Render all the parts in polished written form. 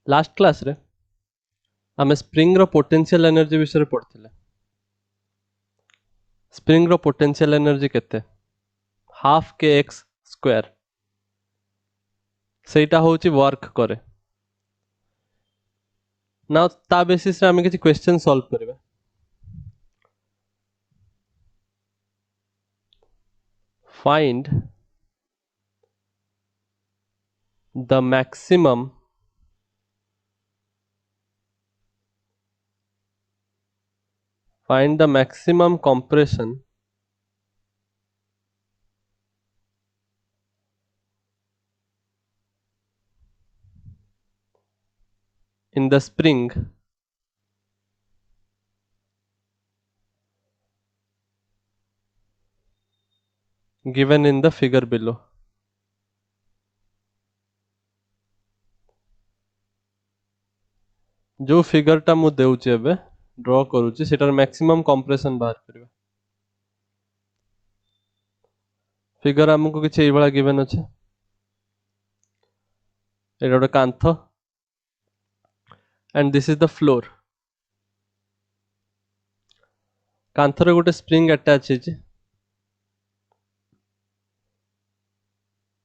Last class रे आम spring रो पोटेंशियल एनर्जी विषय पढ़ते। स्प्रिंग रो पोटेंशियल एनर्जी केते हाफ के एक्स स्क्वायर सेटा होची वर्क करे ना ता बेसिस रे आम किसी क्वेश्चन सॉल्व करबा। Find the maximum compression in the spring given in the figure below। जो फिगर टा मु देउची एबे ड्रॉ करूची सेटार मैक्सिमम कंप्रेशन बाहर करबा। फिगर हमको किछ एई बळा गिवन अछि। एटा गोटे कांथ and this is the floor. कांथरे गोटे स्प्रिंग अटैच अछि।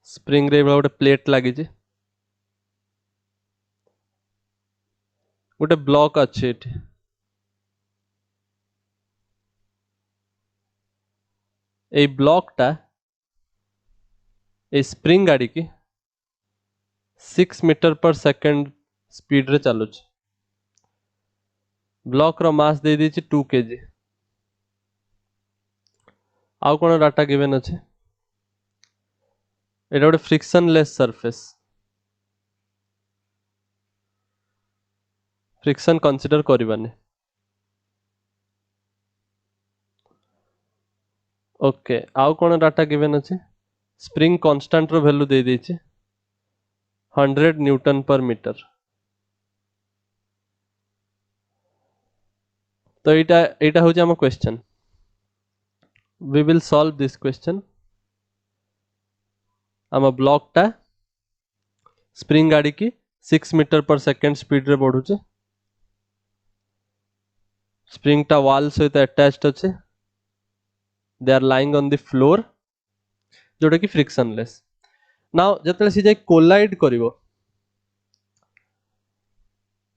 स्प्रिंग रे गोटे प्लेट लागि छी। गोटे ब्लॉक अछि एठी। ए ब्लॉक टा ए स्प्रिंग गाड़ी की 6 मीटर पर सेकंड स्पीड रे चलुछ। ब्लॉक रो मास दे दी 2 kg। आउ कोन डाटा गिवन अछि। एटा गोटे फ्रिक्शनलेस सरफेस। फ्रिक्शन कंसीडर करबानी। ओके आउ कोन डाटा गिवन अछि। स्प्रिंग कांस्टेंट रो वैल्यू दे दी 100 न्यूटन पर मीटर। तो एटा होची हम question. We will solve this question. आम ब्लॉक टा स्प्रिंग गाड़ी की 6 मीटर पर सेकंड स्पीड रे बढ़ुचे। स्प्रिंग टा वॉल सहित अटैच्ड अच्छे। They are lying on the floor जोटा कि फ्रिक्शनलेस। नाउ जतले सी जाय कोलाइड करिवो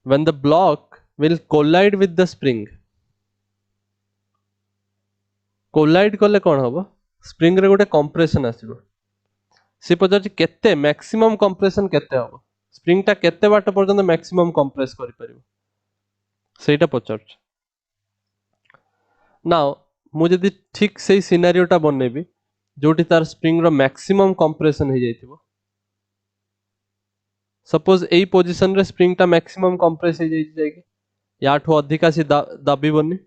when the block will collide with the spring collide कले कोन हबो स्प्रिंग रे गोटे कंप्रेशन आसीबो। से पचार केते मैक्सिमम कंप्रेशन केते हबो स्प्रिंग टा केते बाट पर्यंत मैक्सिमम कंप्रेस करि परिबो सेटा पचार। नाउ मु जदि ठीक सेही सिनेरियो टा बनेबी जोटी तार स्प्रिंग रो मैक्सिमम कंप्रेशन हो जाइथिबो। सपोज एई पोजीशन रे स्प्रिंग टा मैक्सिमम कंप्रेस हो जाइछि याठो अधिका से दाबीबनी।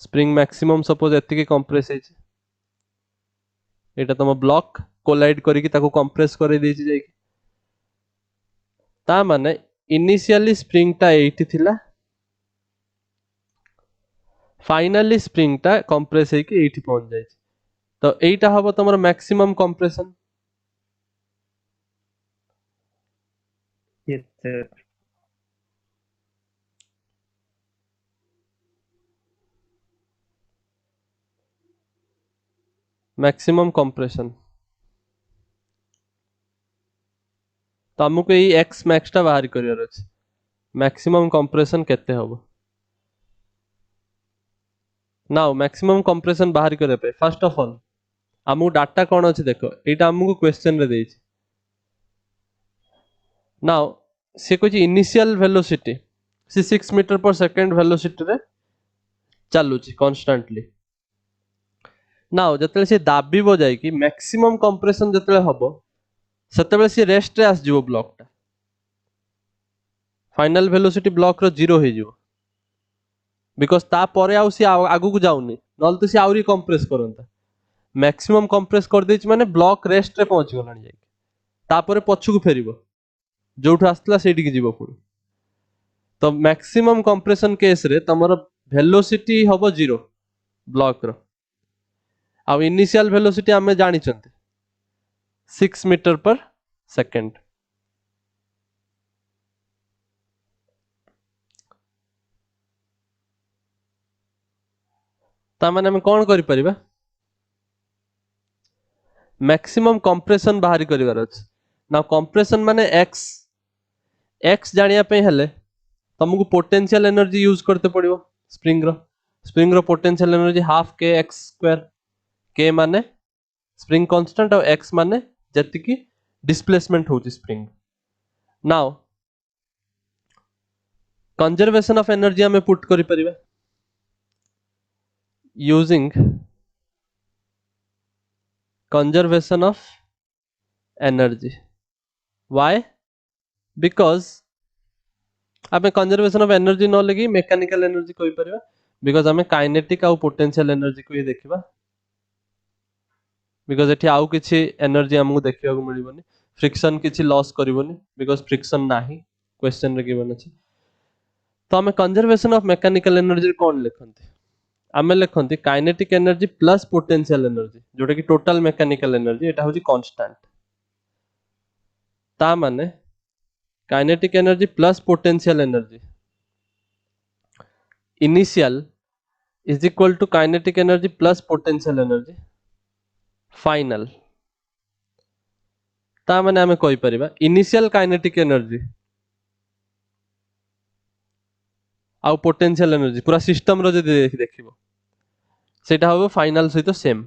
स्प्रिंग मैक्सिमम सपोज एतिके कंप्रेस हेछि। एटा तम ब्लॉक कोलाइड करिकि ताको कंप्रेस करे देछि जाइकि। ता माने इनिशियली स्प्रिंग टा एठी थिला फाइनली स्प्रिंग टा कंप्रेस हेकि एठी पहुंच जाइछि। तो एटा हबो तमरो maximum compression. Yes, sir. Maximum compression तो हमको ये एक्स मैक्स टा बाहर करियर अछि। मैक्सिमम कंप्रेशन केते हबो। नाउ मैक्सिमम कंप्रेशन बाहर करे पे फर्स्ट ऑफ ऑल हमको डाटा कोन अछि देखो एटा हमको क्वेश्चन रे देछि। नाउ से कोछि इनिशियल वेलोसिटी से 6 मीटर पर सेकंड वेलोसिटी रे चालुछि कांस्टेंटली। नाउ जतले से दाबीबो जाय कि मैक्सिमम कंप्रेशन जतले हबो सेतबे से रेस्ट रे आस जिवो ब्लॉक टा। फाइनल वेलोसिटी ब्लॉक रो 0 हे जिवो बिकॉज़ ता परे आउ सी आगु को जाउनी नल तो सी आउरी कंप्रेस करंता। मैक्सिमम कंप्रेस कर देछि माने ब्लॉक रेस्ट रे पहुंच गलानी जाय तापरे पछु को फेरिबो जोठु आस्तला सेठी की जीवो पुरो। तो मैक्सिमम कंप्रेशन केस रे तमरो वेलोसिटी हबो 0 ब्लॉक रो आ इनिशियल वेलोसिटी हमें जानि चंती 6 मीटर पर सेकंड। ता माने हम कोन करि परिबा मैक्सिमम कंप्रेशन बाहरी करिवार अछि ना कंप्रेशन माने x जानिया पे हेले तुमको पोटेंशियल एनर्जी यूज करते पड़िबो स्प्रिंग रो पोटेंशियल एनर्जी हाफ के x स्क्वायर के माने स्प्रिंग कांस्टेंट और x माने जति की डिस्प्लेसमेंट होची spring now conservation of energy हमें पुट करि परिबा using conservation of energy why because आमे कंजर्वेशन ऑफ एनर्जी न लगी मेकानिकल एनर्जी कोइ परिबा बिकॉज़ हमें काइनेटिक आ पोटेंशियल एनर्जी को ही देखिबा बिकॉज़ एठी आउ किछि एनर्जी हमहु देखिबा को मिलिबोनी फ्रिक्शन किछि लॉस करिवोनी बिकॉज़ फ्रिक्शन नाही क्वेश्चन रे गिवन अछि तो हमें कंजर्वेशन ऑफ मैकेनिकल एनर्जी कोन लिखंती आमे लिखंती kinetic energy plus potential energy जोटा कि टोटल मैकेनिकल एनर्जी एटा होची कांस्टेंट ता माने kinetic energy plus potential energy initial is equal to kinetic energy plus potential energy final ता माने हमें कहि परिबा इनिशियल काइनेटिक एनर्जी आ पोटेंशियल एनर्जी पूरा सिस्टम रो जदि देखिबो सेटा होबो फाइनल सहित same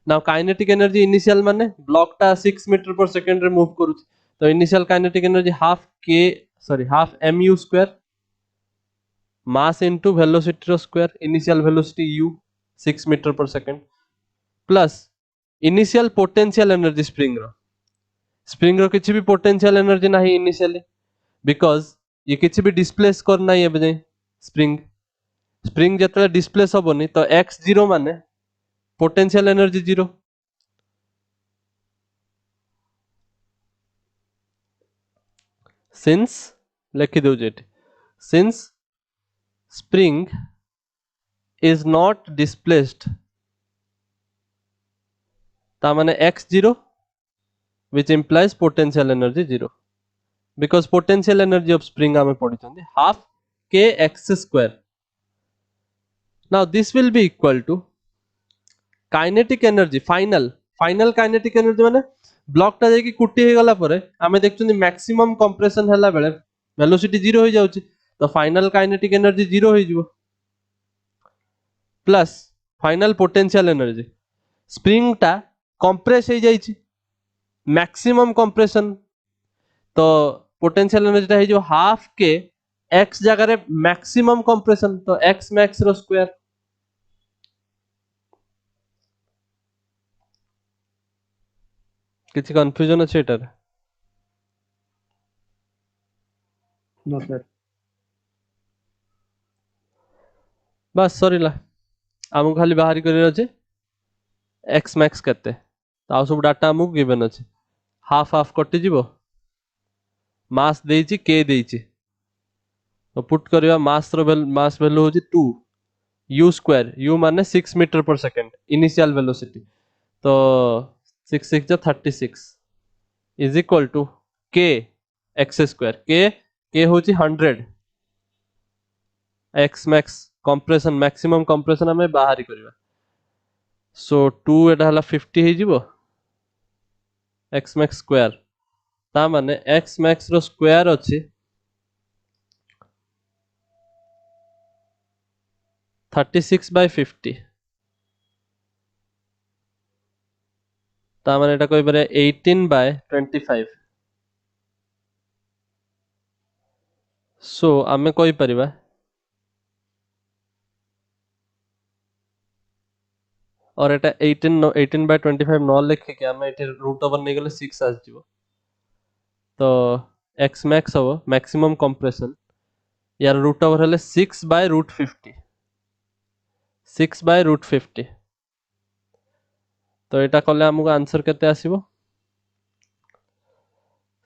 now kinetic energy initial माने ब्लॉक टा 6 मीटर पर सेकंड रे मूव करू तो initial kinetic energy half mu square mass into velocity रो square initial velocity u 6 metre per second plus initial potential energy spring रो किछि भी potential energy नाही इनिशियली बिकॉज़ ये किछि भी डिस्प्लेस करना है एबे स्प्रिंग जतले डिस्प्लेस होबोनी तो x0 माने पोटेंशियल एनर्जी 0 सिंस लिखि दउ जेट since spring is not displaced ता माने x0 which implies potential energy 0 because potential energy of spring हमें पढ़ी चंदी half k x square now this will be equal to kinetic energy final kinetic energy माने block टा जाकी कुटी हे गला परे हमें देखचंदी मैक्सिमम कंप्रेशन हला बेले वेलोसिटी 0 हो जाउची तो फाइनल काइनेटिक एनर्जी 0 हो जिवो plus final potential energy spring टा कंप्रेस हो जाइछि मैक्सिमम कंप्रेशन तो पोटेंशियल एनर्जी टा जो हाफ के x जगह रे मैक्सिमम कंप्रेशन तो x मैक्स रो स्क्वायर किछि कंफ्यूजन अछि एटार नो सर बस सरीला हमु खाली बाहरी करे अछि x मैक्स केते ताउ सब डाटा हमु गिवन अछि हाफ कटि जिवो मास देइछि k देइछि तो पुट करिवा मास वैल्यू होछि 2 u स्क्वायर u माने 6 metre per second initial velocity तो 6 6 जा 36 is equal to k x square k होछि 100 x max compression maximum compression हमें बाहरी करिवा सो 2 एटा हला 50 हे जिवो x मैक्स स्क्वायर ता माने x मैक्स रो स्क्वायर अछि 36 by 50 ता माने एटा कोइ बारे 18 by 25 सो आमे कोइ परिबा और एटा 18 by 25 न लिखे के आमे एटे रूट ओवर नै गेले 6 आस जिवो तो x मैक्स हो मैक्सिमम कंप्रेशन यार रूट ओवर हले 6 by root 50 6 by root 50 तो एटा कले हमको आंसर केते आसीबो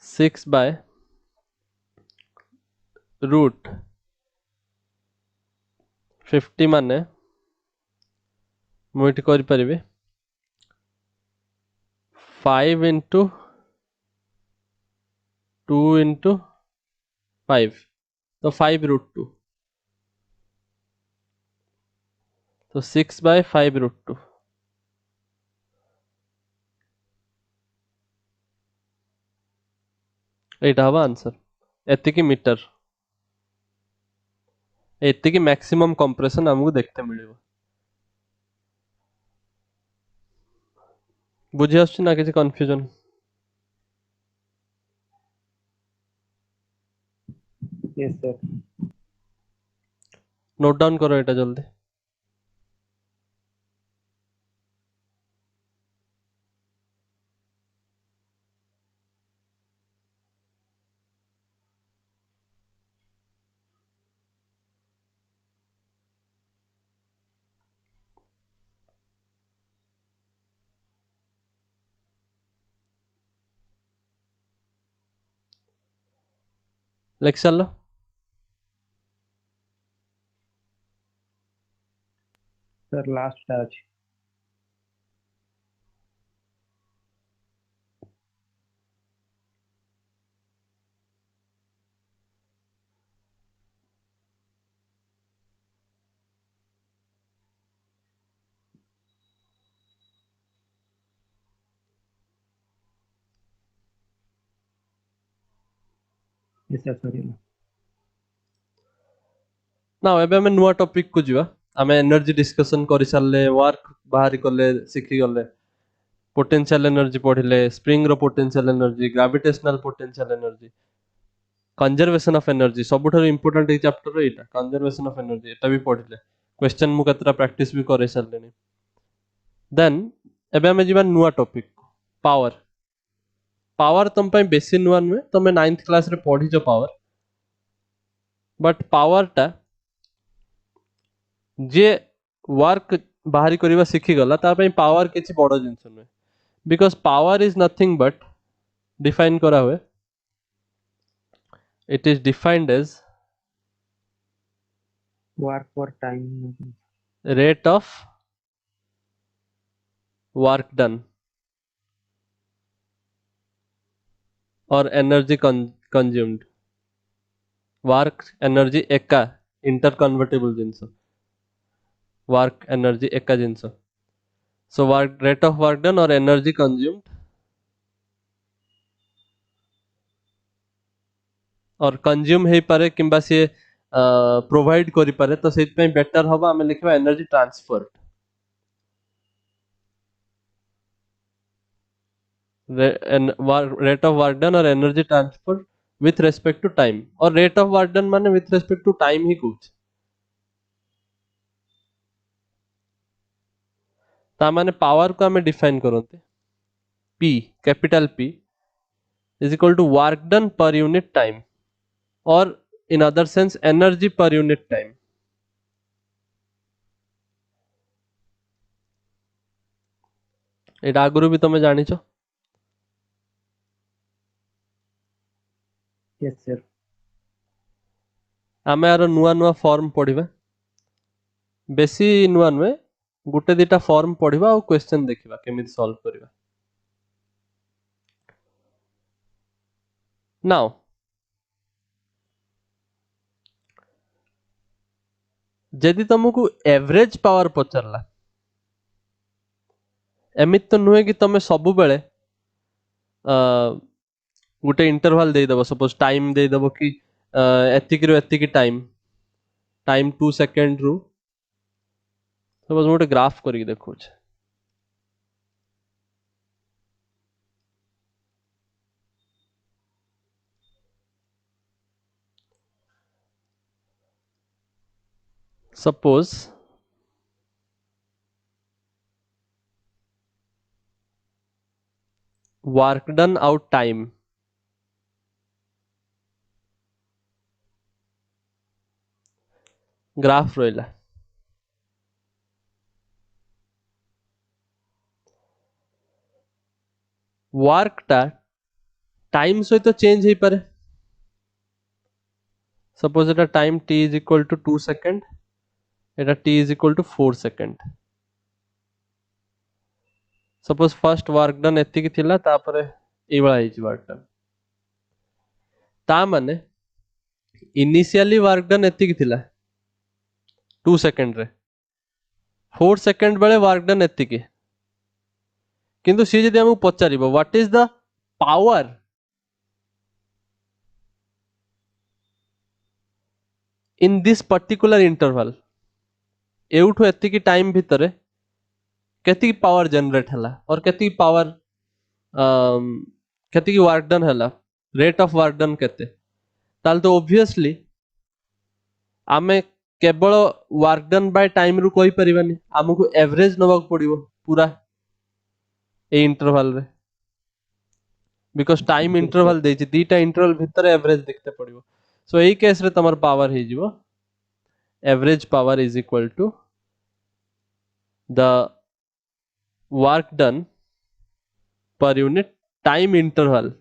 6 by root 50 माने मुइट करि परिबे 5 into 2 into 5 तो 5 root 2 तो 6/5√2 এইটা হবে आंसर एतिकी मीटर एतिकी मैक्सिमम कंप्रेशन हमको देखते मिलिବ बुझी आछी ना किसी confusion Yes, sir. Note down करो एटा जल्दी लिख चलो Sir, last touch. Yes, sir. Sorry. ना एबे हमें नुआ टॉपिक को जीवा हमें एनर्जी डिस्कशन करि सारले वर्क बाहरी करले सिखि गले पोटेंशियल एनर्जी पढ़िले स्प्रिंग रो potential energy gravitational potential energy conservation of energy सबुठारु इंपोर्टेंट ए चैप्टर एटा कंजर्वेशन ऑफ एनर्जी एटा भी पढ़िले क्वेश्चन मु कतरा प्रैक्टिस भी करे सारलेनी देन एबे हमें जीवा नुआ टॉपिक पावर पावर तुम पे बेसी नुआ नुए तुम 9th क्लास रे पढ़ी जो पावर बट पावर टा जे वर्क बाहरी करबा सिखि गला ता पे पावर किछि बड़ जिंस नुए because power is nothing but define करा हुए it is defined as Work for time. rate of work done or energy consumed work energy एका interconvertible जिंस work energy एका जिंस so work rate of work done or energy consumed और consume हे पारे किंबा से provide करि पारे तो सेत पे बेटर होबा हमें लिखबा energy transfer rate of work done or energy transfer with respect to time और rate of work done माने with respect to time ही कुछ ता माने पावर को हमें डिफाइन करते P capital P is equal to work done per unit time or in other sense energy per unit time एटा आगुरु भी तमे जानिछो Yes, sir. आमे आरो नुआ नुआ फॉर्म पढ़िबा बेसी नुआ नुए गुटे दिटा फॉर्म पढ़िबा और क्वेश्चन देखिबा केमिति सॉल्व करिबा नाउ जदि तुमको एवरेज पावर पचरला एमित तो नुहे कि तमे सबु बेले गुटे इंटरवल दे दबो सपोज टाइम दे दबो कि एतिकी रो एतिकी टाइम टाइम 2 सेकंड रु सपोज मोटे ग्राफ करी देखो suppose work done out time graph रहिला वर्क टा टाइम सहित चेंज हे पारे सपोज एटा time t is equal to 2 second एटा t is equal to 4 second suppose first work done एतिकी थिला तापरे ए बळा हिच वर्क डन ता माने इनिशियली वर्क डन एतिकी थिला 2 सेकंड रे 4 सेकंड बेले वर्क डन एतिकी किंतु सी जदि हमକୁ पचारिबो what is the power in this particular interval एउठु एतिकी टाइम भितरे केतिकी पावर जनरेट हला और केतिकी पावर केतिकी वर्क डन हला रेट ऑफ वर्क डन केते ताल तो ऑब्वियसली आमे केवल वर्क डन बाय टाइम रु कोई परिबानी हमको एवरेज नबाक पड़िबो पूरा ए इंटरवल रे because time Yes, sir. Interval देछि दीटा इंटरवल भितर एवरेज देखते पड़िबो सो एई केस रे तमर पावर हे जिवो average power is equal to the work done per unit time interval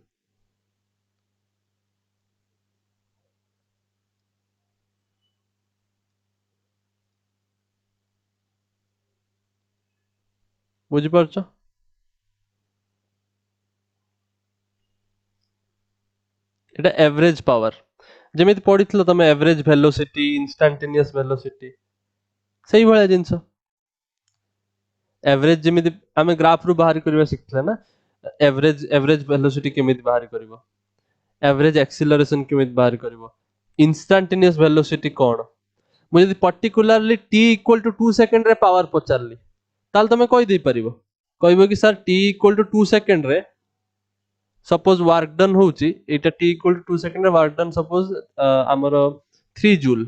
बुझि परछो एटा एवरेज पावर जेमिति पढितलो तमे एवरेज वेलोसिटी इंस्टेंटेनियस वेलोसिटी सही भले जिंस एवरेज जेमिति आमे ग्राफ रु बाहर करबा सिखले ना एवरेज वेलोसिटी केमिति बाहर करबो एवरेज एक्सीलरेशन केमिति बाहर करबो इंस्टेंटेनियस वेलोसिटी कोन मु यदि particularly t equal to 2 second रे पावर पचारली ताल तमे कहि दे परिबो कहबो कि sir t equal to 2 second रे सपोज वर्क डन होउची एटा t इक्वल टू 2 सेकंड रे वर्क डन सपोज हमर 3 जूल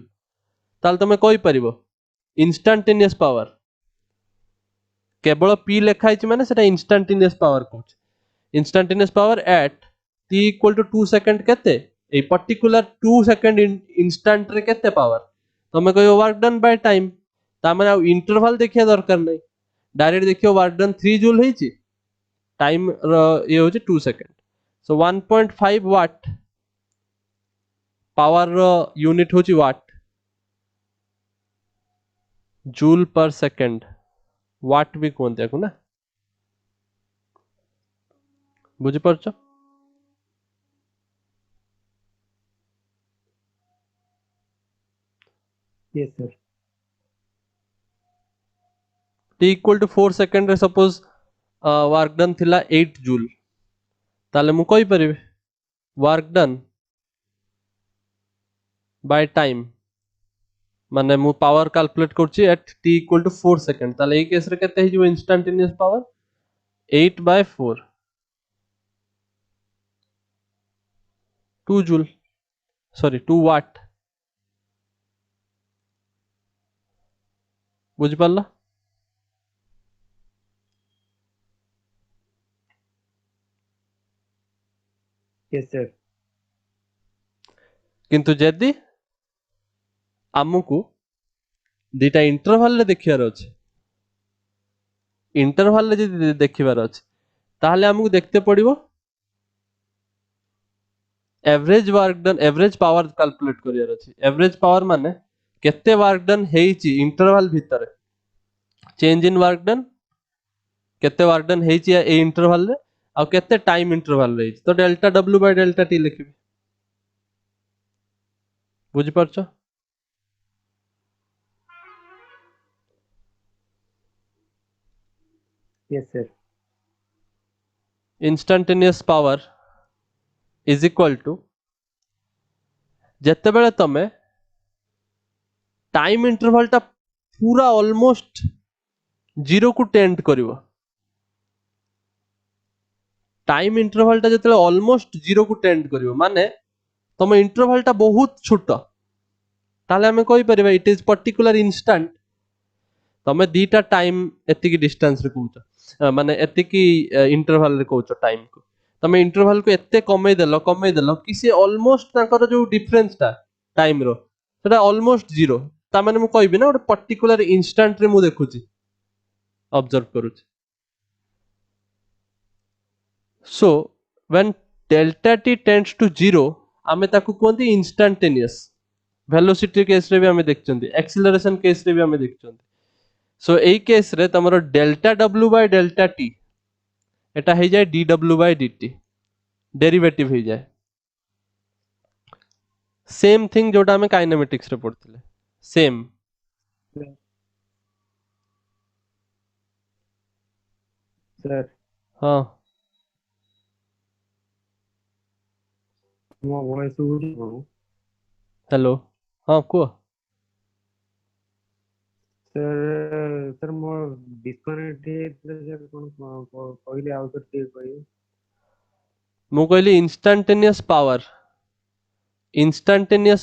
ताल तमे कहि परिबो इंस्टेंटेनियस पावर केवल p लेखा हिच माने सेटा इंस्टेंटेनियस पावर कहूच instantaneous power at t equal to 2 second केते ए पर्टिकुलर 2 सेकंड इंस्टेंट रे केते पावर तमे कहयो वर्क डन बाय टाइम ता माने इंटरवल देखिया दरकार नै डायरेक्ट देखियो वर्क डन 3 जूल हिची टाइम ये होची 2 second so 1.5 watt power unit होची वाट जूल पर सेकंड वाट भी कहते को ना बुझी परछो Yes, sir. t equal to 4 second रे सपोज वर्क डन थिला 8 जूल ताले मु कहि परिबे वर्क डन बाय टाइम माने मु पावर कैलकुलेट करछि at t equal to 4 second ताले ए केस रे केते हिजो instantaneous power 8 by 4 2 joule sorry 2 watt बुझ पाला Yes, sir. किंतु जदि आमको दीटा इंटरवल रे देखियार अछि इंटरवल रे जदि देखिबार अछि ताहले हमको देखते पड़िबो average work done average power calculate करियार अछि एवरेज पावर माने केते वर्क डन हेइची इंटरवल भितर चेंज इन वर्क डन केते वर्क डन हेइची ए इंटरवल रे आ केते टाइम इंटरवल रे तो delta w by delta t लिखिबी बुझि परछो Yes, sir. Instantaneous power is equal to जत्ते बेले तमे टाइम इंटरवल टा पूरा ऑलमोस्ट जीरो को टेंड करिवो टाइम इंटरवल टा जत्ते ऑलमोस्ट जीरो को टेंड करिवो माने तम इंटरवल टा बहुत छोट ताले हमें कहि परिबा इट इज पर्टिकुलर इंस्टेंट तमे दीटा टाइम एतिकी डिस्टेंस रे कहउछ माने एतिकी इंटरवल रे कहउछ टाइम को तमे इंटरवल को एते कमे देलो कि से ऑलमोस्ट ताकर जो डिफरेंस टा टाइम रो सेटा ऑलमोस्ट जीरो ता माने मु कहबी ना ଗୋଟେ पर्टिकुलर इंस्टेंट रे मु देखुची ऑब्जर्व करूची so when delta t tends to zero आमे ताकू कोंती इंस्टेंटेनियस वेलोसिटी केस रे भी आमे देखचंती एक्सीलरेशन केस रे भी आमे देखचंती सो एई केस रे तमरो delta w by delta t एटा हे जाय dw बाय dt डेरिवेटिव हे जाय सेम थिंग जोटा हमें काइनेमेटिक्स रे पढ़थिले सेम Yeah. सर हाँ ମୋ ଭଏସ ଶୁଭୁଛି ଆପଣଙ୍କୁ? हेलो हाँ कुह ସାର୍ ମୋ ଡିସକନେକ୍ଟ ହେଇଯାଇଥିଲା ସାର୍ କଣ କହିଲେ ଆଉ ଥରେ ଟିକେ କହିବେ? ମୁଁ କହିଲି ଇନଷ୍ଟାଣ୍ଟେନିୟସ୍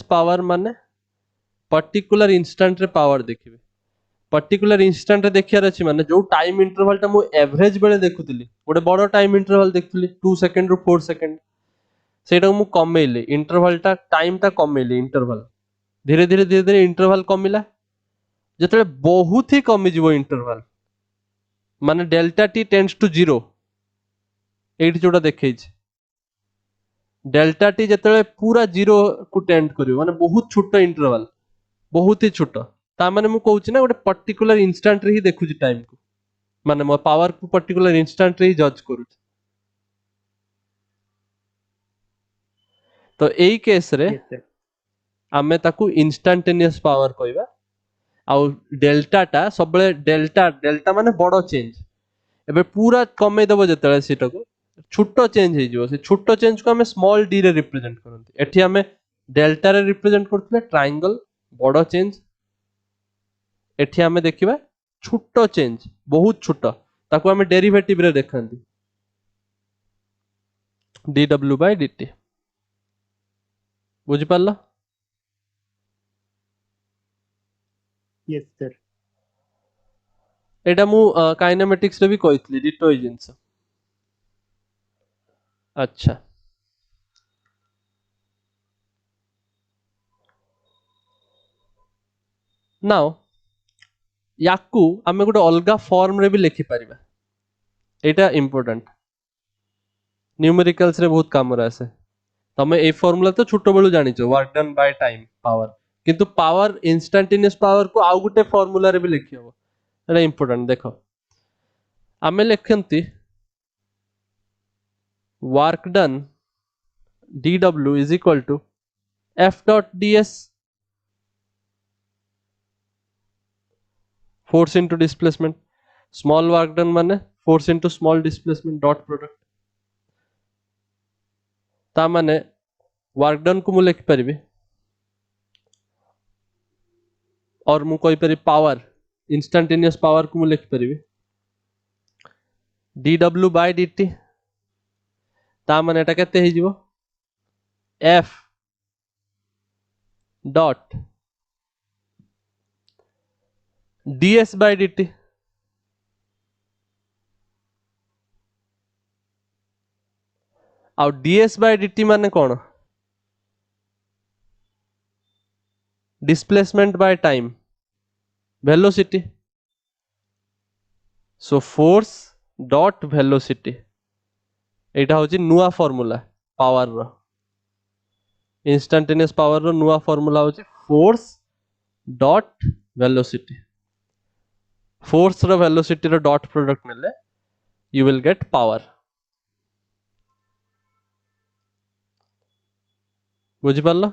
ପାୱାର ମାନେ पर्टिकुलर इंस्टांट रे पावर देखिबे पर्टिकुलर इंस्टांट रे देखियार अछि माने जो टाइम इंटरवल टा मु एवरेज बेले देखुतिली गोटे बड़ टाइम इंटरवल देखुतिली 2 सेकंड रु 4 सेकंड सेटा मु कमेइली इंटरवल टा टाइम टा कमेइली इंटरवल धीरे धीरे इंटरवल कमिला जेतले बहुत ही कमी जिवो इंटरवल माने डेल्टा टी टेंड्स टू 0 एठी जोटा देखैछि डेल्टा टी जेतले पूरा 0 को टेंड करियो माने बहुत छोटा इंटरवल बहुत ही छोटा ता माने मु कहूछि ना गोटे पर्टिकुलर इंस्टांट रे ही देखुछि टाइम को माने मो पावर को पर्टिकुलर इंस्टांट रे ही जज करूछि तो एई केस रे यस सर आमे ताकू इंस्टांटेनियस पावर कहबा आउ डेल्टा टा सबले डेल्टा डेल्टा माने बड़ो चेंज एबे पूरा कमे दबो जेतले सेटा को छोटो चेंज हे जिवो से छोटो चेंज को हमें स्मॉल डी रे रिप्रेजेंट करंती एठी हमें डेल्टा रे रिप्रेजेंट करथले ट्रायंगल बड़ो चेंज एठी हमें देखिबा छोटो चेंज बहुत छोटो ताकू हमें डेरिवेटिव रे देखंती dw by dt बुझि पारला यस सर एटा मु काइनेमेटिक्स रे भी कहितली डिटो ही जिंस अच्छा नाउ याकू आमे गोटे अलगा फॉर्म रे भी लिखि परिबा एटा इंपोर्टेंट न्यूमेरिकल्स रे बहुत काम आसे तमे ए फार्मूला तो छोटो बेलू जानिछो work done by time power किंतु पावर इंस्टेंटेनियस पावर को आउ गोटे फार्मूला रे भी लिखि हबो एटा इंपोर्टेंट देखो आमे लिखंती work done dw is equal to f dot ds force into displacement small work done माने force into small displacement dot product ता माने वर्क डन को मु लिख परिबे और मु कहि परि पावर इंस्टेंटेनियस पावर को मु लिख परिबे dw by dt ता माने एटा केते हे जिवो f dot ds by dt आउ ds by dt माने कोन displacement by time velocity so force dot velocity एटा होची नुआ फार्मूला पावर रो इंस्टेंटेनियस पावर रो नुआ फार्मूला होची फोर्स डॉट वेलोसिटी फोर्स रो वेलोसिटी रो डॉट प्रोडक्ट नेले यू विल गेट पावर बुझि पारलो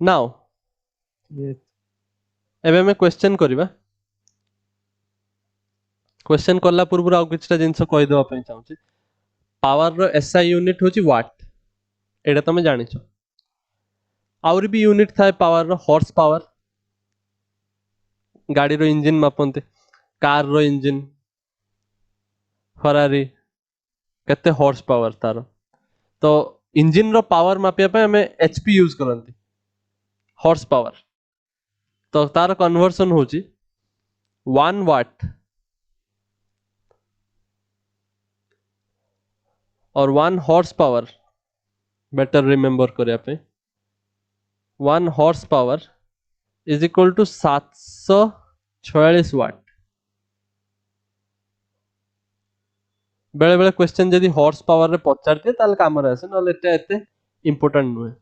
नाउ यस एबे में क्वेश्चन करिबा क्वेश्चन करला पूर्व आउ किछटा जिंस कहि देबा पई चाहूची पावर रो एसआई यूनिट होची वाट एटा तमे जानिछो आउरी भी यूनिट थाए पावर रो हॉर्स पावर गाड़ी रो इंजन मापनते कार रो इंजन फरारी केते हॉर्स पावर तार तो इंजन रो पावर मापिया पे हमें एचपी यूज करंती हॉर्स पावर तो तार कन्वर्सन होची 1 वाट और 1 हॉर्स पावर बेटर रिमेंबर करिया पे 1 horse power is equal to 746 watt बेले बेले क्वेश्चन जदि हॉर्स पावर रे पचारते ताल काम रे आसे नले एते एते इंपोर्टेंट नुहे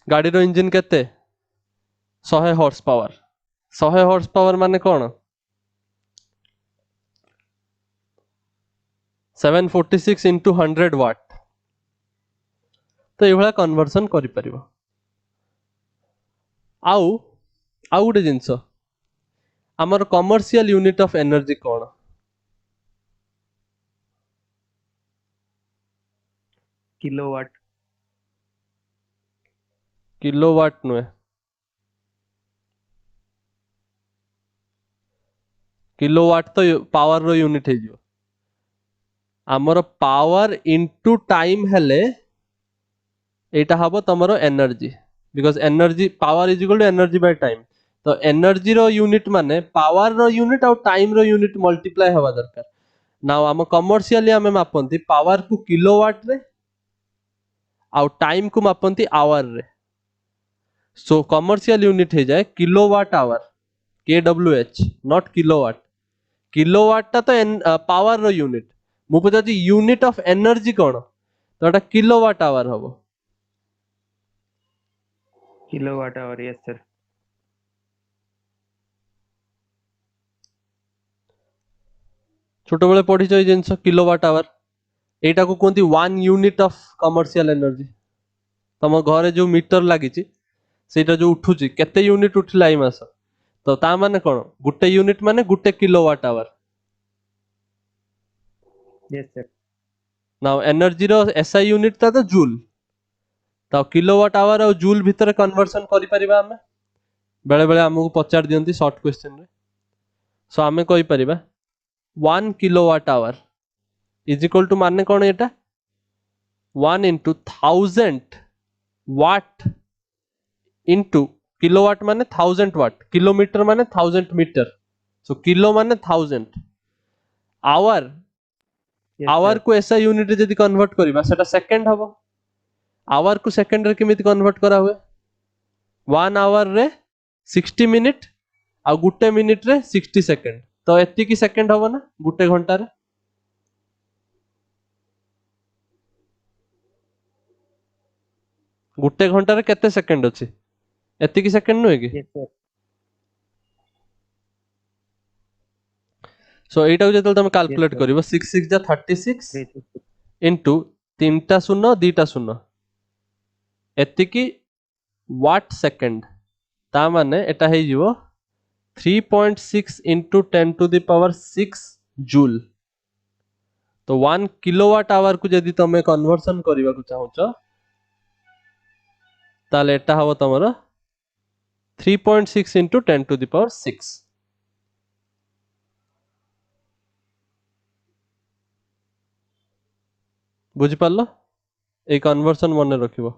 गाड़ी रो इंजन केते 100 हॉर्स पावर 100 हॉर्स पावर माने कौन 746 इंटू 100 वाट तो ये कन्वर्सन करि परिबो आउ आउ गोटे जिनस आमर कमर्शियल यूनिट ऑफ एनर्जी कौन किलोवाट किलोवाट नुहे किलोवाट तो पावर रो यूनिट है जो आमर पावर इनटू टाइम हेले एटा हबो तमरो energy because energy power is equal to energy by time तो एनर्जी रो यूनिट माने पावर रो यूनिट और टाइम रो यूनिट मल्टीप्लाई हवा दरकार नाउ आम कमर्शियली आमे मापंती पावर को किलोवाट रे और टाइम को मापंती आवर रे सो कमर्शियल यूनिट हे जाए kilowatt hour KWH not kilowatt kilowatt टा तो पावर रो यूनिट मु पचाची यूनिट ऑफ एनर्जी कोन तो एटा किलोवाट आवर हबो किलोवाट आवर यस सर छोटे बेले पढ़ी जो जिनस किलोवाट आवर एटा को कोनती 1 यूनिट ऑफ कमर्शियल एनर्जी तम घरे जो मीटर लागिची सेटा जो उठुची केते यूनिट उठिला ई मास तो ता माने कोन गुटे यूनिट माने गुटे kilowatt hour yes sir now energy रो एसआई यूनिट ता तो जूल तो किलोवाट आवर और जूल भितर कन्वर्सन करि परिबा हमें बेले बेले हमको पचार दियंती शॉर्ट क्वेश्चन रे सो आमे कहि परिबा 1 kilowatt hour is equal to माने कोन एटा 1 into 1000 वाट into किलोवाट माने 1000 वाट किलोमीटर माने 1000 मीटर सो किलो माने 1000 आवर यस आवर सर को ऐसा यूनिट रे जदी कन्वर्ट करबा सेटा सेकंड हबो आवर को सेकंड रे केमिति कन्वर्ट करा हुए 1 आवर रे 60 मिनिट आ गुटे मिनिट रे 60 सेकंड तो एति की सेकंड हबो ना गुटे घंटा रे गुटे घंटा रे केते सेकंड अछि एति की सेकंड नुहे कि यस सर सो एटा जतल तमे यस कैलकुलेट सर करिवो 6 6 जा 36 360 इनटू 3टा शून्य 2टा शून्य एति की वाट सेकंड ता माने एटा हे जिवो 3.6 into 10 to the power 6 joule तो 1 किलोवाट आवर को जदी तमे कन्वर्सन करबा को चाहउछ ताले एटा हबो तमरो 3.6 into 10 to the power 6 बुझि पारलो ए कन्वर्सन मने रखिबो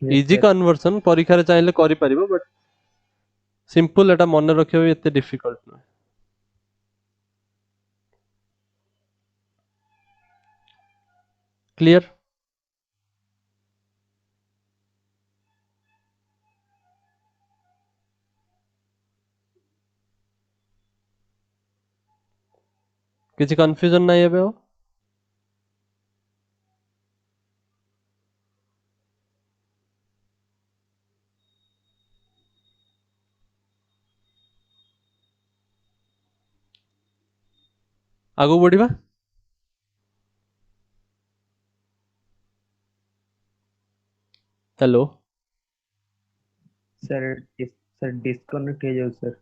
यस इजी सर कन्वर्सन परीक्षा रे चाहिले करि परिबो बट सिंपल एटा मने रखिबो एते डिफिकल्ट न क्लियर किछि कंफ्यूजन नाही एबे हो आगु बढ़िबा हेलो सर सर डिस्कनेक्ट हो जाउ सर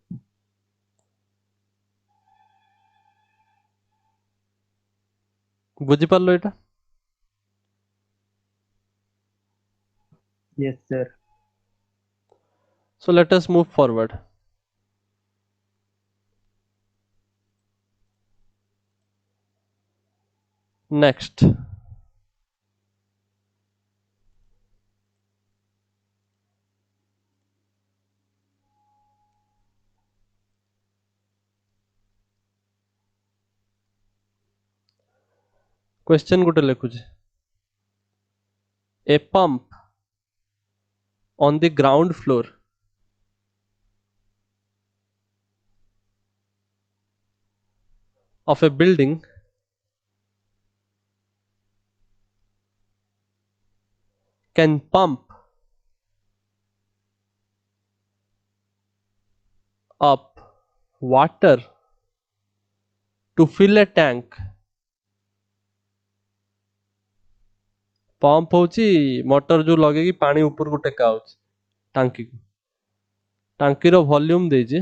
बुझि पारलो एटा yes sir so let us move forward next question Gute लिखुछि a pump on the ground floor of a building can pump up water to fill a tank. Pump होची motor जो लगे कि पानी ऊपर को टेका होची टांकी को टांकी रो वॉल्यूम देजे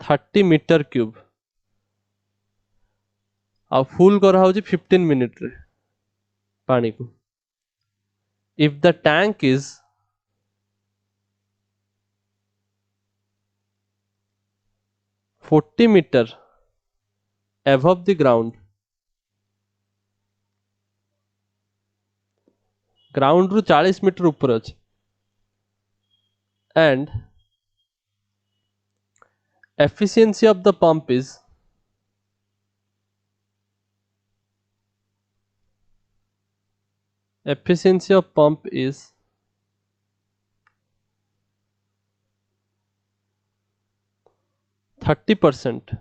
30 मीटर क्यूब आ फुल करा होची 15 मिनट रे पानी को if the tank is 40 meter above the ground ରୁ 40 मीटर ऊपर अछि and efficiency of the pump is 30%.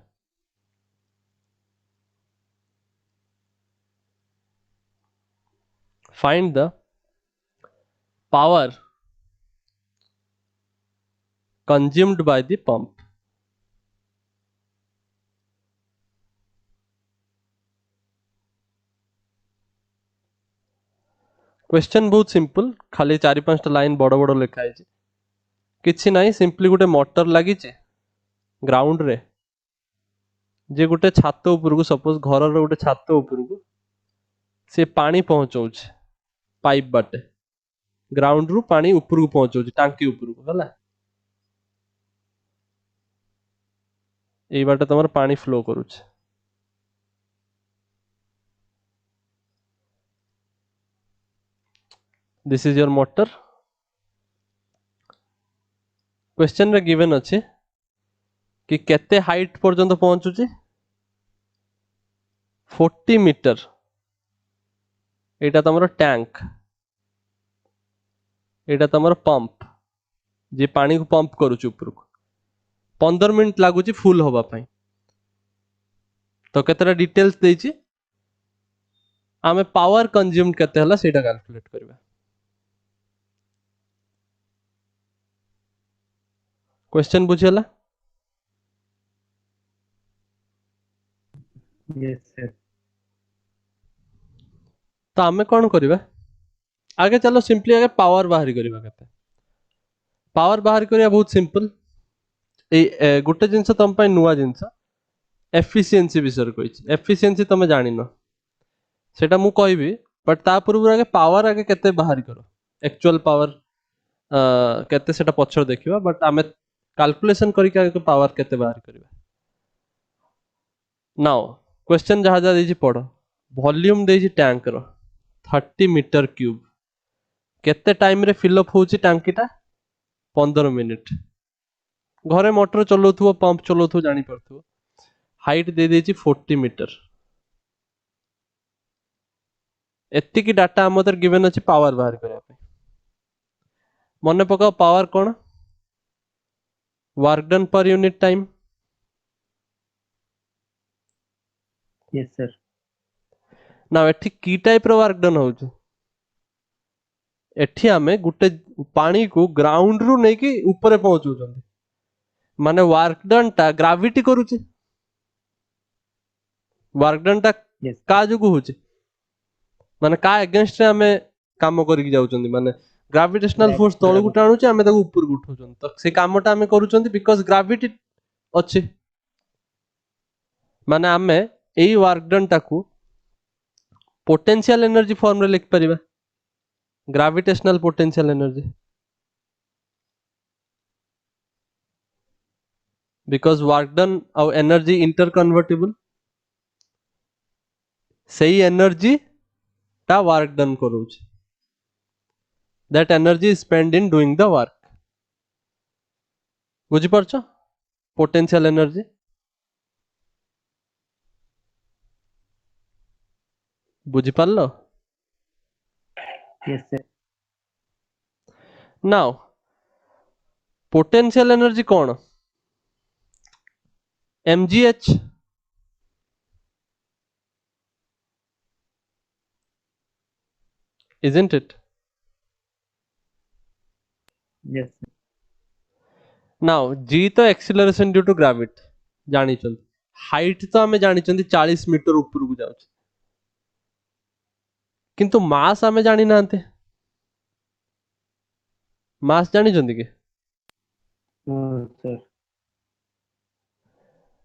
Find the power consumed by the pump. Question बहुत सिंपल खाली 4-5 लाइन बड़ बड़ लिखा है किछि नाही सिंपली गोटे मोटर लगी ग्राउंड रे जे गोटे छात ऊपर को सपोज घर गोटे छात ऊपर को से पानी पहुंचाऊछ पाइप बाटे ग्राउंड रू पानी ऊपर को पहुंचाऊछ टांकी ऊपर को हला एई बाटे तमर पानी फ्लो करूछ this is your motor question रे गिवन अछि कि केते हाइट पर्यंत पहुंचुची 40 मीटर एटा तमर टैंक एटा तमर पंप जे पानी को पंप करूची ऊपर को 15 मिनट लागुची फुल होबा पई तो केतेटा डिटेल्स देछि आमे पावर कंज्यूम केते हला सेटा कैलकुलेट करबा क्वेश्चन बुझियला yes sir तो आमे कोन करबा आगे चलो सिंपली आगे पावर बाहर करबा केते पावर बाहर करिया बहुत सिंपल ए गुटे जिंस तम पय नुवा जिंस एफिशिएंसी विषय कहिछि एफिशिएंसी तमे जानि न सेटा मु कहबी बट ता पूर्व आगे पावर आगे केते बाहर करो एक्चुअल पावर केते सेटा पछर देखिबा बट आमे कैलकुलेशन करिके आगे पावर केते बाहर करबा नाउ क्वेश्चन जहा जा देछि पढो वॉल्यूम देछि टैंक रो 30 मीटर क्यूब केते टाइम रे फिल अप होछि टांकीटा 15 मिनिट घरे मोटर चलोथुव पंप चलोथुव जानि परथुव हाइट दे देछि 40 मीटर एत्ति की डाटा हमर गिवन अछि पावर बाहर करबा पे मने पकाओ पावर कोन work done per unit time yes sir ना एठी की टाइप रो वर्क डन होउछ एठी हमें गुटे पानी को ग्राउंड रु नै कि ऊपर पहुंचू जंदी माने वर्क डन ता ग्रेविटी करूची वर्क डन ता yes का जुगु होची माने का अगेंस्ट रे हमें काम करि जाउचंदी माने ग्रेविटेशनल फोर्स तळु gravity गुटाणुची हमें ताको ऊपर उठाउचंदी तो से कामटा हमें करूचंदी बिकॉज़ ग्रेविटी अछि माने हमें एई वर्क डन ताकू पोटेंशियल एनर्जी फॉर्म रे लिख परिबा gravitational potential energy because work done और एनर्जी इंटर कन्वर्टिबल सही एनर्जी ता वर्क डन करूछ that energy is spent in doing the work बुझी परछ पोटेंशियल एनर्जी बुझी पारलो yes sir now potential energy कोन mgh isn't it yes sir now g तो acceleration due to gravity जानी चंदी height तो आमे जानी चंदी 40 मीटर ऊपर को जाउछ किंतु मास आमे जानी नांते मास जानी चंदी के सर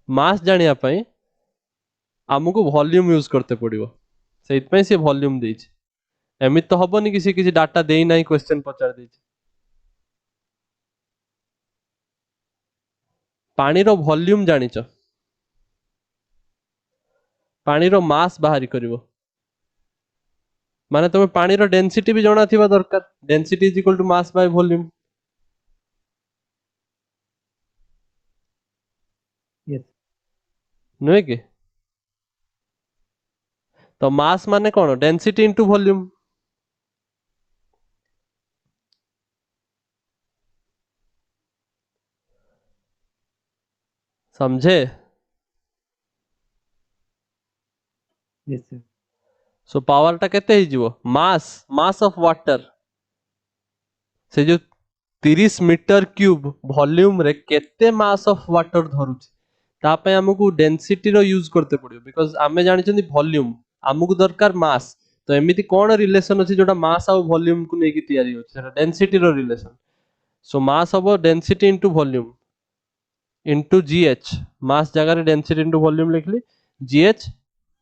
मास जानिया पई हमको वॉल्यूम यूज करते पड़िबो सेइत पई से वॉल्यूम देछि एमित तो हबनी किसी किसी डाटा देई नाही क्वेश्चन पचार देछि पानी रो वॉल्यूम जानिच पानी रो मास बाहरी करिवो माने तुम्हें पानी रो डेंसिटी भी जଣା थिबा दरकार density is equal to mass by volume yes नुहे कि तो मास माने कोन डेंसिटी इनटू वॉल्यूम समझे यस सर सो पावर टा केते हिजिवो मास मास ऑफ वाटर से जो 30 मीटर क्यूब वॉल्यूम रे केते मास ऑफ वाटर धरुछि ता पे हमकु डेंसिटी रो यूज करते पड़ियो बिकॉज़ आमे जानि छथि वॉल्यूम हमकु दरकार मास तो एमिति कोन रिलेशन अछि जोटा मास और वॉल्यूम को नेकी तयारी होछि सेटा density rho relation so mass हबो density into volume into gh mass जगह रे डेंसिटी इनटू वॉल्यूम लिखली gh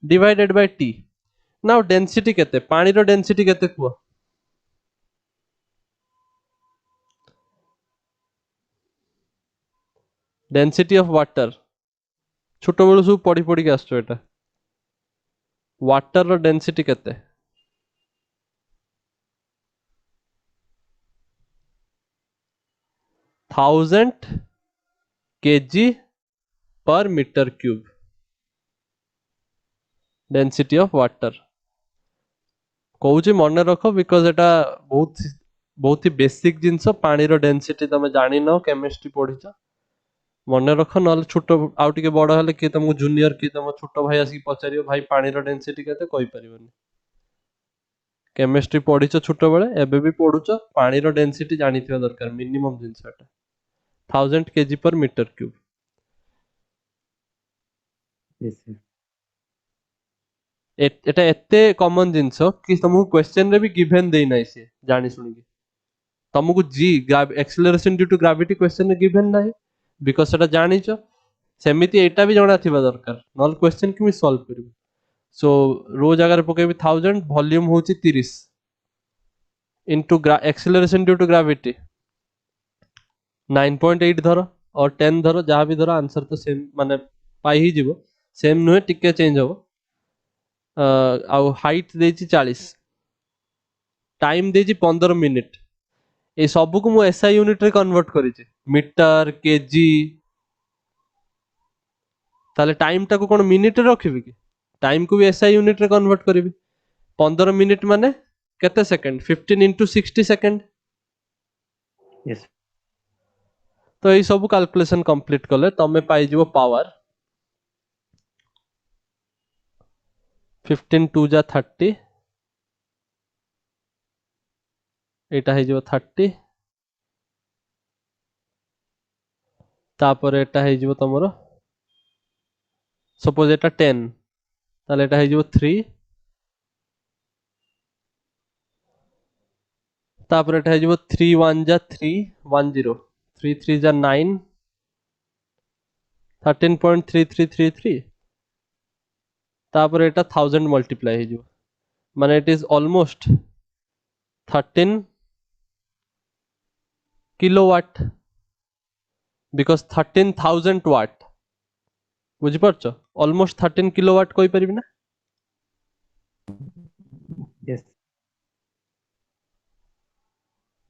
divided by t now density केते पानी रो डेंसिटी केते कुआ डेंसिटी ऑफ वाटर छोटो बेलू सब पढ़ी पढ़ी के आसछो एटा वाटर रो डेंसिटी केते 1000 kg पर metre cube density of water कहूँ मन रख बिकॉज एटा बहुत बहुत ही बेसिक जिनस पानी रो डेंसिटी तमे जानी न केमिस्ट्री पढ़ीच मन रख न छोट आउ टिके बड़ हेले कि तुमको जूनियर कि तुम छोट भाई आसी पचारियो भाई पानी रो डेंसिटी केते कहि परिबनी केमिस्ट्री पढ़ीच छोट बेले एबे भी पढ़ुच पानी रो डेंसिटी जानी थिबा दरकार मिनिमम जिनस एटा 1000 kg पर मीटर क्यूब यस सर एटा एते कॉमन जिनस कि तुमको क्वेश्चन रे भी गिवन देई नाही से जानी सुनी के तुमको g acceleration due to gravity question रे गिवन नाही बिकॉज़ सेटा जानिच सेमिति एटा भी जଣା थिबा दरकार नॉल क्वेश्चन कि सॉल्व करिवो सो रो जगह रे पकेबी 1000 वॉल्यूम होची 30 into acceleration due to gravity 9.8 धरो और 10 धरो जहां भी धरो आंसर तो सेम माने पाई ही जीवो सेम नुहे टिके चेंज हो आउ हाइट देछि 40 टाइम देछि 15 मिनिट ए सब को मु एसआई यूनिट रे कन्वर्ट करिछि मीटर केजी ताले टाइम टाको कोन मिनिट रे रखिबि कि टाइम को भी एसआई यूनिट रे कन्वर्ट करिवि 15 मिनिट माने केते सेकंड 15 into 60 सेकंड यस तो ये सब कैलकुलेशन कंप्लीट कले तमे पाई जीवो पावर 15 2 जा 30 एटा हे जीवो 30 तापर एटा हे जीवो तमरो सपोज एटा 10 ताले एटा हे जीवो 3 तापर एटा हे जीवो 3 1 जा 3 1 0 3 3 जा 9 13.3333 तापर एटा 1000 मल्टीप्लाई हे जीवो माने it is almost 13 kilowatt because 13,000 वाट बुझी परछ ऑलमोस्ट 13 किलोवाट कोई परिबी ना यस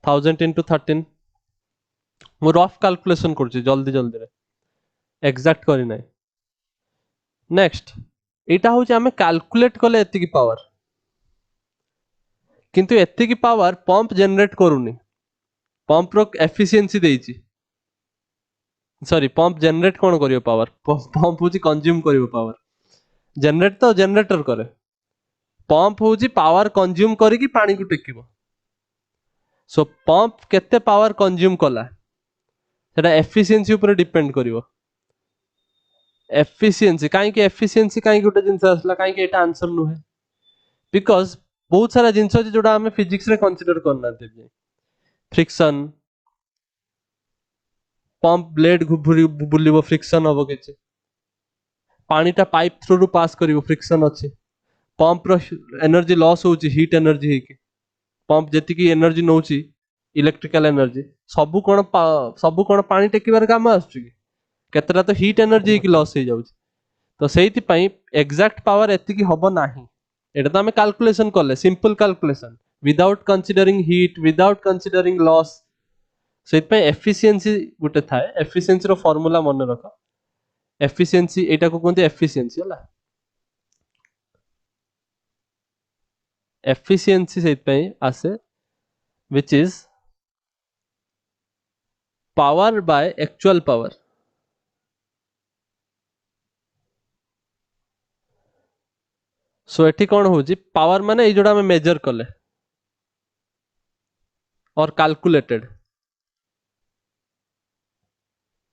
1000 into 13 मु रफ कैलकुलेशन करछि जल्दी जल्दी रे एग्जैक्ट करी नै नेक्स्ट एटा होछि हमें कैलकुलेट कले एति की पावर किंतु एति की पावर पंप जनरेट करूनी पंप रो एफिशिएंसी देछि सॉरी पंप जनरेट कोन करियो पावर पंप होछि कंज्यूम करियो पावर जनरेट तो जनरेटर करे पंप होछि पावर कंज्यूम करी की पानी को टेकिबो सो पंप केते पावर कंज्यूम कला सेटा एफिशिएंसी ऊपर डिपेंड करिवो एफिशिएंसी काई गोटे जिंस आसला काई एटा आंसर नुहे बिकॉज बहुत सारा जिंस अछि जोडा हमें फिजिक्स रे कंसीडर करना देबे फ्रिक्शन पंप ब्लेड बुलिबो फ्रिक्शन हबो किछि पानीटा पाइप थ्रू रु पास करिवो फ्रिक्शन अछि पंप रो एनर्जी लॉस होउची हीट एनर्जी हेकी पंप जेति की एनर्जी नउची इलेक्ट्रिकल एनर्जी सबु कोन पानी टेकिबार काम आछुची केतरा तो हीट एनर्जी की लॉस हो जाउची तो सेहिति पई एग्जैक्ट पावर एति की हबो नाही एटा तो हमें कैलकुलेशन करले simple calculation without considering heat without considering loss सेति पई एफिशिएंसी गुटे थाए एफिशिएंसी रो फार्मूला मन रख एफिशिएंसी एटा को कोनते एफिशिएंसी होला एफिशिएंसी सेति पई आसे which is power bye actual power so एठी कोन होउची पावर माने ए जोडा में मेजर कले और कैलकुलेटेड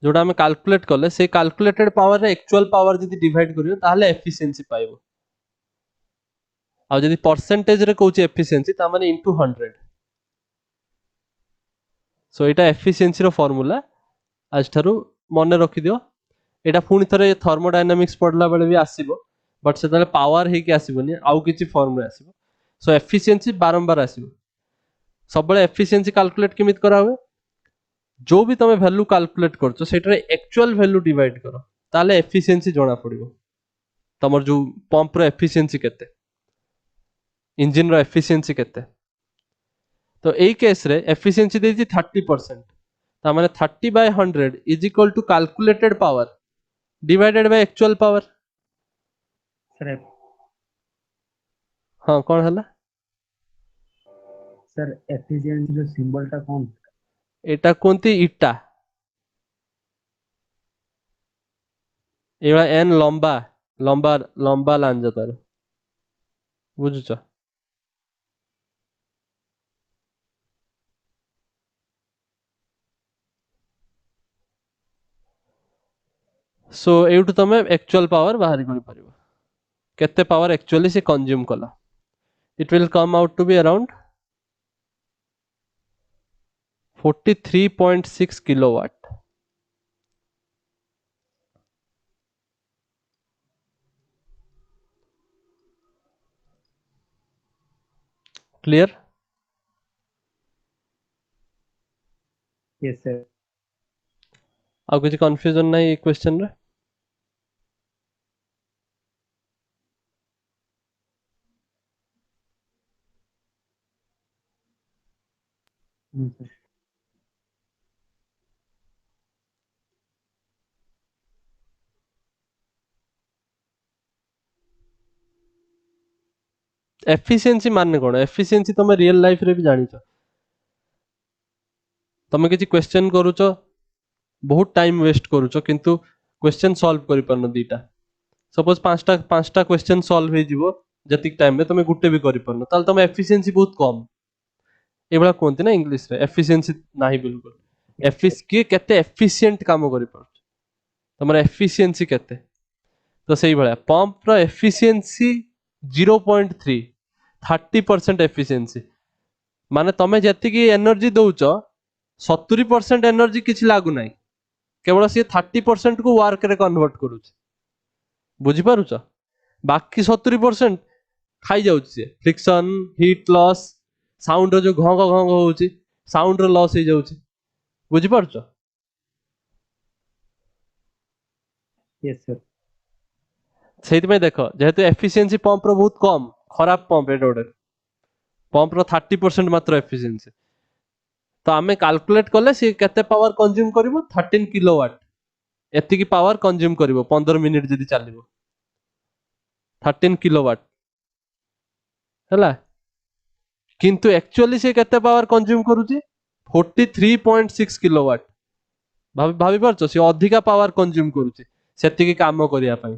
जोडा हमें कैलकुलेट कले से कैलकुलेटेड पावर रे एक्चुअल पावर जदी डिवाइड करियो ताहले एफिशिएंसी पाइबो आ जदी परसेंटेज रे कहउची एफिशिएंसी ता माने इनटू 100 सो एटा एफिशिएंसी रो फार्मूला आज थारु मने रखि दियो एटा पुनी थरे थर्मोडायनामिक्स पढला बेले भी आसीबो बट से ताले पावर हे कि आसीबोनी आउ किछि फॉर्म रे आसीबो सो एफिशिएंसी बारंबार आसीबो सब बेले एफिशिएंसी कैलकुलेट केमित करा हुए जो भी तमे वैल्यू कैलकुलेट करछो सेटरे एक्चुअल वैल्यू डिवाइड करो ताले एफिशिएंसी जणा पड़िबो तमर जो पंप रो एफिशिएंसी केते इंजन रो एफिशिएंसी केते तो एई केस रे एफिशिएंसी देती 30% ता माने 30/100 is equal to calculated power divided by actual power sir हां कोन हला सर एफिशिएंसी रो सिंबल टा कोन एटा कोनती इटा एवा एन लंबा लंबा लंबा लांज तार बुझुछ सो एउटु तमे एक्चुअल पावर बाहर करि परिबो केते पावर एक्चुअली से कंज्यूम कला it will come out to be around 43.6 kilowatt clear yes sir आ कुछ कंफ्यूजन नहीं क्वेश्चन रे सर एफिशिएंसी माने कोन एफिशिएंसी तमे रियल लाइफ रे भी जानिछ तमे किछि क्वेश्चन करूछ बहुत टाइम वेस्ट करूछ किंतु क्वेश्चन सॉल्व करि परनो दीटा सपोज पांचटा क्वेश्चन सॉल्व हे जिवो जतिक टाइम में तमे गुटे भी करि परनो ताल तमे एफिशिएंसी बहुत कम एबला कोनते ना इंग्लिश रे एफिशिएंसी नाही बिल्कुल एफिस के केते एफिशिएंट काम करि पर तमर एफिशिएंसी केते तो सही भला पंप रो एफिशिएंसी 0.3 30% एफिशिएंसी माने तमे जति की एनर्जी दउछ 70% एनर्जी किछि लागु नाही केवल से 30% को वर्क रे कन्वर्ट करूछ बुझी पारुछ बाकी 70% खाई जाउछ से फ्रिक्शन हीट लॉस साउंड जो घंग घंग होउची साउंड रो लॉस हे जाउची बुझी पारुछ यस सर सेति में देखो जेहेतु एफिशिएंसी पंप रो बहुत कम खराब पंप एटा ओडे पंप रो 30% मात्र एफिशिएंसी तो आमे कैलकुलेट करले से केते पावर कंज्यूम करिवो 13 किलोवाट एति की पावर कंज्यूम करिवो 15 मिनिट जदी चलिवो 13 किलोवाट हला किंतु एक्चुअली से केते पावर कंज्यूम करूची 43.6 किलोवाट भाभी परछो से अधिका पावर कंज्यूम करूची सेति की काम करिया पई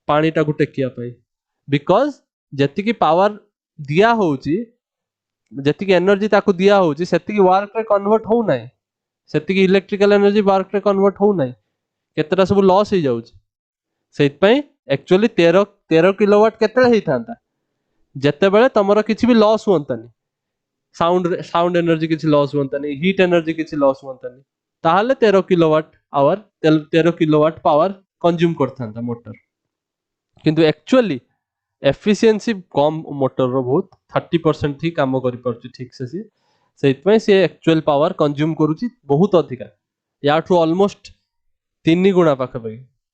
पानी टा को टेकिया पई बिकॉज़ जेति की पावर दिया होउची जेति की एनर्जी ताको दिया होउची सेति की वर्क रे कन्वर्ट हो नाही सेतिकी इलेक्ट्रिकल एनर्जी वर्क रे कन्वर्ट हो नाही केतेटा सब लॉस हो जाउची सेत पई एक्चुअली 13 किलोवाट केते हेई थांता जते बेले तमरो किछि भी लॉस होंतानी साउंड एनर्जी किछि लॉस होंतानी हीट एनर्जी किछि लॉस होंतानी ताहले 13 kilowatt hour 13 kilowatt power consume करथांता मोटर किंतु एक्चुअली एफिशिएंसी कम मोटर रो बहुत 30% ही काम करि परछि ठीक से सी सेइतपय से एक्चुअल पावर कंज्यूम करूची बहुत अधिका याठू ऑलमोस्ट 3 गुणा पाखा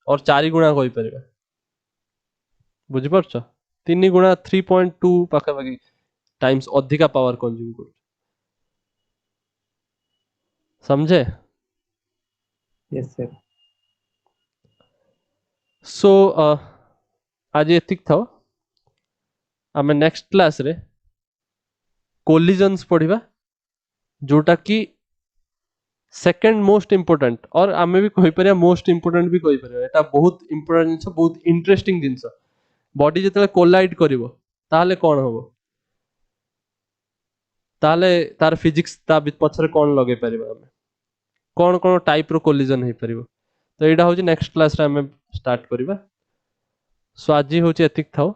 और 4 गुणा कहि परिबा बुझि परछ 3 गुणा 3.2 पाखा टाइम्स अधिका पावर कंज्यूम कर समझे यस सर। सो आज एतिक था आमे नेक्स्ट क्लास रे कोलिजन्स पढ़िबा जोटा कि सेकंड मोस्ट इंपोर्टेंट और आमे भी कहि परिया मोस्ट इंपोर्टेंट भी कहि परिया एटा बहुत इंपोर्टेंट जिंस बहुत इंटरेस्टिंग जिंस बॉडी जतले कोलाइड करिवो ताहले कोन होबो ताहले तार फिजिक्स ता पछरे कोन लगे परिबा आमे कोन कोन टाइप रो कोलिजन हे परिबो तो एटा होची नेक्स्ट क्लास रे आमे स्टार्ट करिबा सो आज होची एतिक थाओ।